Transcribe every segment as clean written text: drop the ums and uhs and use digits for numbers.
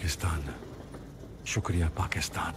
पाकिस्तान, शुक्रिया पाकिस्तान।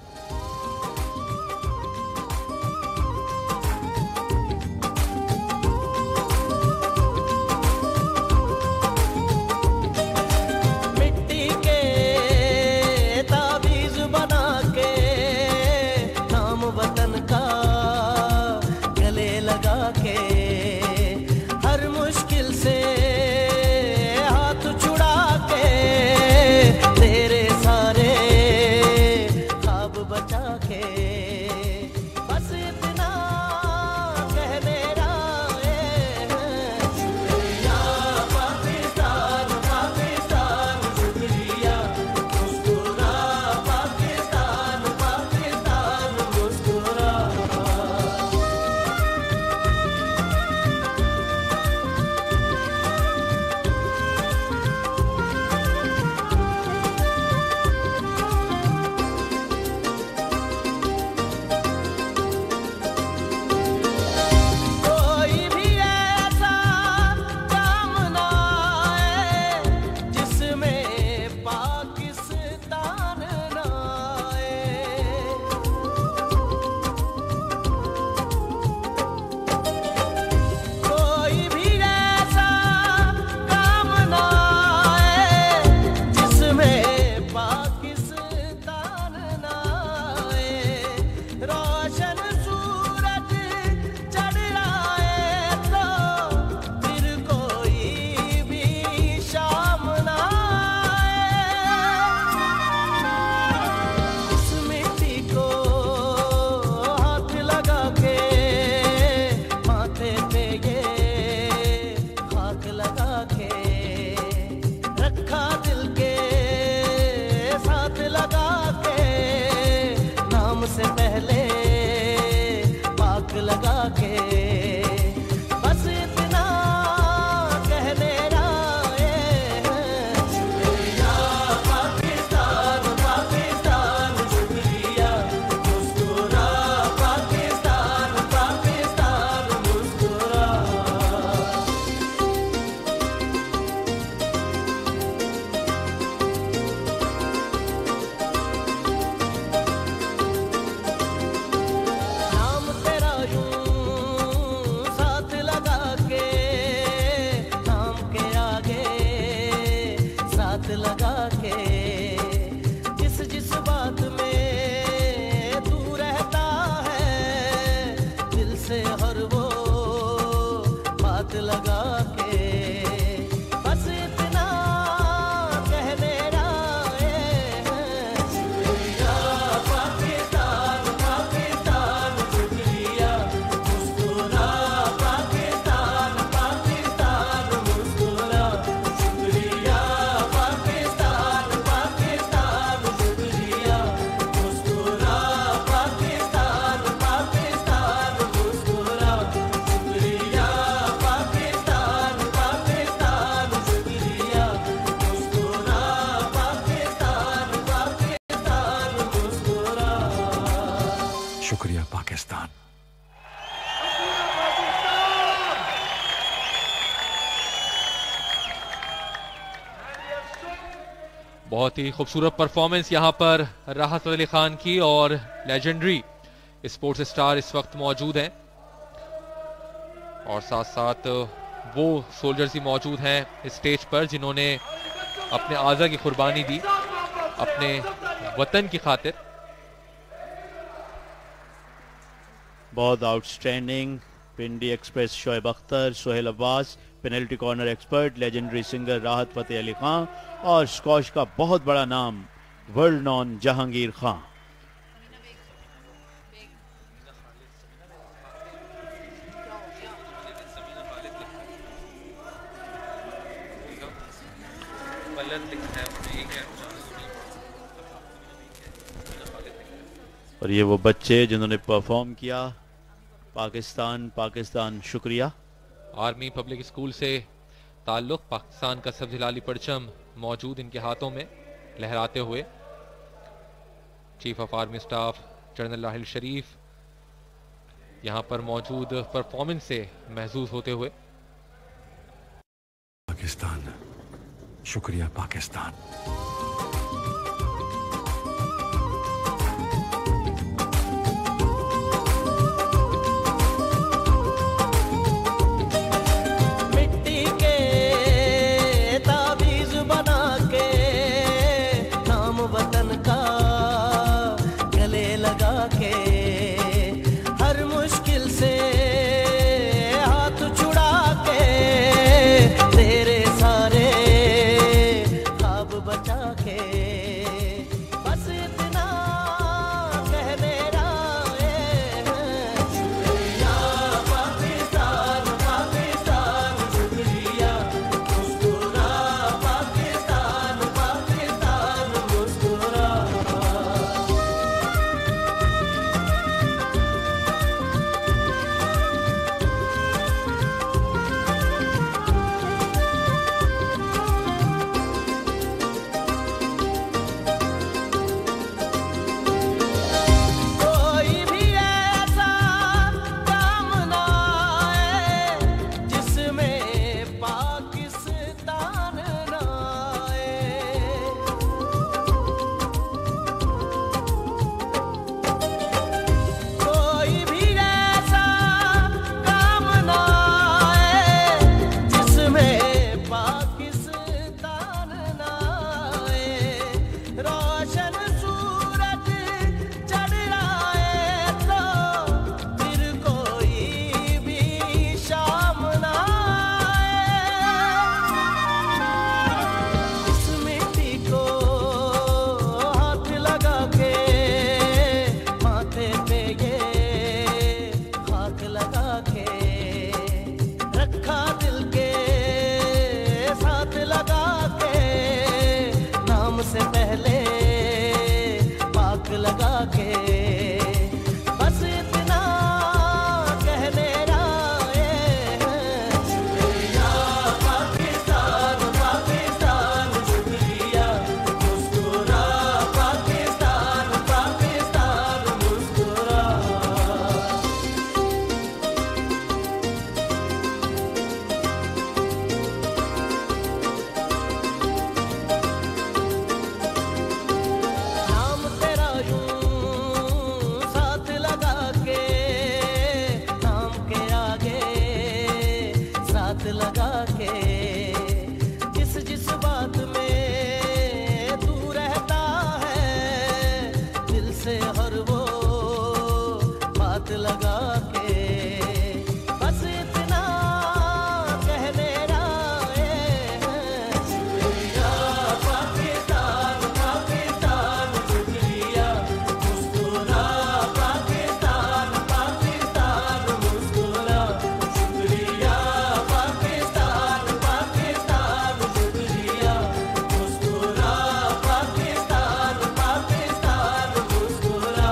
शुक्रिया पाकिस्तान। बहुत ही खूबसूरत परफॉर्मेंस यहां पर राहत अली खान की, और लेजेंडरी स्पोर्ट्स स्टार इस वक्त मौजूद हैं, और साथ साथ वो सोल्जर्स ही मौजूद हैं स्टेज पर जिन्होंने अपने आज़ा की कुर्बानी दी अपने वतन की खातिर। बहुत outstanding. Pindi express Shoaib Akhtar, Sohail Abbas, penalty corner expert, legendary singer Rahat Fateh Ali Khan, और स्कॉश का बहुत बड़ा नाम वर्ल्ड नॉन जहांगीर खान। और ये वो बच्चे जिन्होंने परफॉर्म किया। पाकिस्तान पाकिस्तान शुक्रिया। आर्मी पब्लिक स्कूल से ताल्लुक, पाकिस्तान का सब हिलाली परचम मौजूद इनके हाथों में लहराते हुए। Chief of army staff general Raheel Sharif यहां पर मौजूद परफॉर्मेंस से महसूस होते हुए। पाकिस्तान शुक्रिया पाकिस्तान। पहले पाक लगा के बस इतना कह मेरा शुक्रिया पाकिस्तान पाकिस्तान शुक्रिया मुस्कुरा पाकिस्तान पाकिस्तान मुस्कुरा। नाम तेरा यूं साथ लगा के नाम के आगे साथ लगा के जिस जिस बात में तू रहता है दिल से हर वो बात लगा के बस इतना कह मेरा शुक्रिया पाकिस्तान पाकिस्तान शुक्रिया मुस्कुरा पाकिस्तान पाकिस्तान मुस्कुरा शुक्रिया पाकिस्तान पाकिस्तान शुक्रिया मुस्कुरा पाकिस्तान पाकिस्तान मुस्कुरा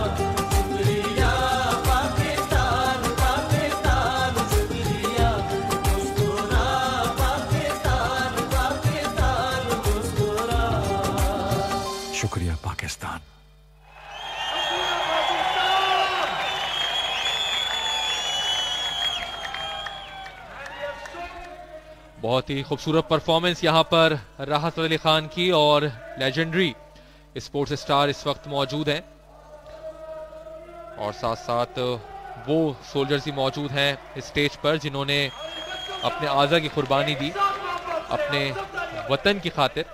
शुक्रिया पाकिस्तान पाकिस्तान शुक्रिया मुस्कुरा पाकिस्तान पाकिस्तान मुस्कुरा। शुक्रिया पाकिस्तान। बहुत ही खूबसूरत परफॉर्मेंस यहाँ पर राहत फतेह अली खान की, और लेजेंडरी स्पोर्ट्स स्टार इस वक्त मौजूद हैं और साथ साथ वो सोल्जर्स भी मौजूद हैं स्टेज पर जिन्होंने अपने आज़ा की कुर्बानी दी अपने वतन की खातिर।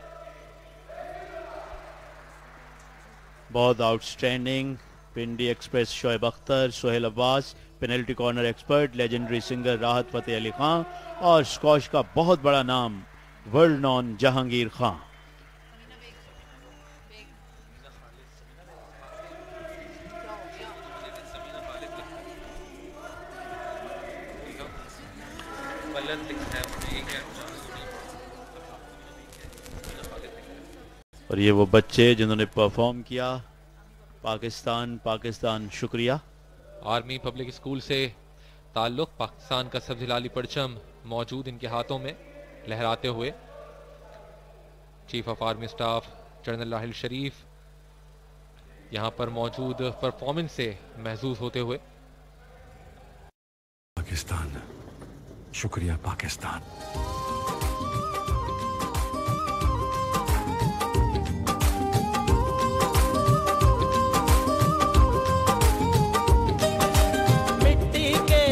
बहुत outstanding. Pindi express Shoaib Akhtar, Sohail Abbas, penalty corner expert legendary singer Rahat Fateh Ali Khan और स्कॉश का बहुत बड़ा नाम वर्ल्ड नॉन जहांगीर खान। और ये वो बच्चे जिन्होंने परफॉर्म किया। पाकिस्तान पाकिस्तान शुक्रिया। आर्मी पब्लिक स्कूल से ताल्लुक, पाकिस्तान का सब्ज लाली परचम मौजूद इनके हाथों में लहराते हुए chief of army staff general Raheel Sharif यहां पर मौजूद परफॉर्मेंस से महसूस होते हुए। पाकिस्तान, शुक्रिया पाकिस्तान। मिट्टी के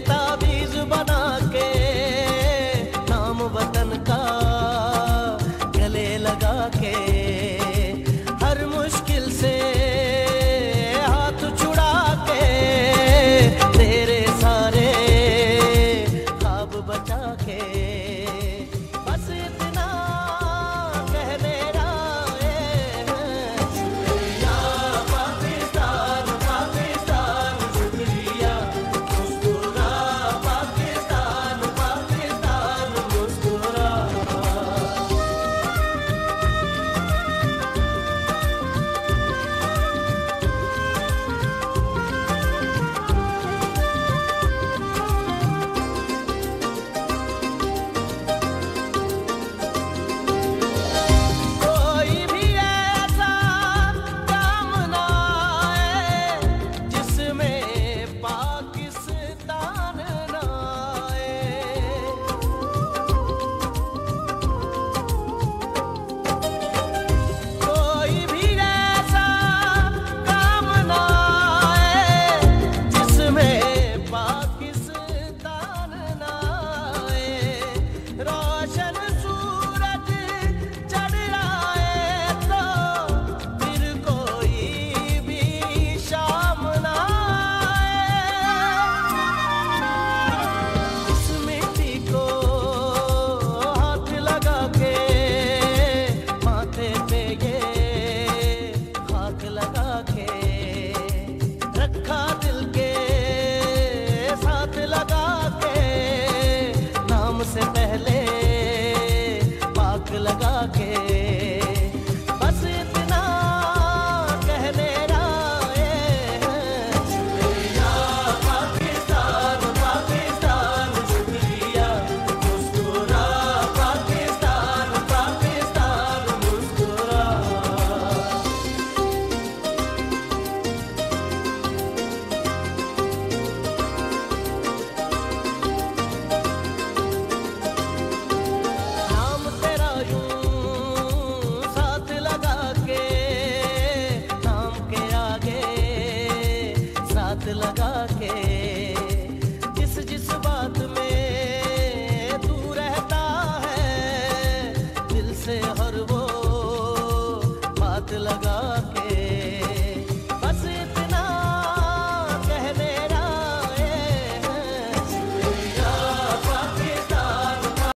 ताबीज बना के नाम वतन का गले लगा के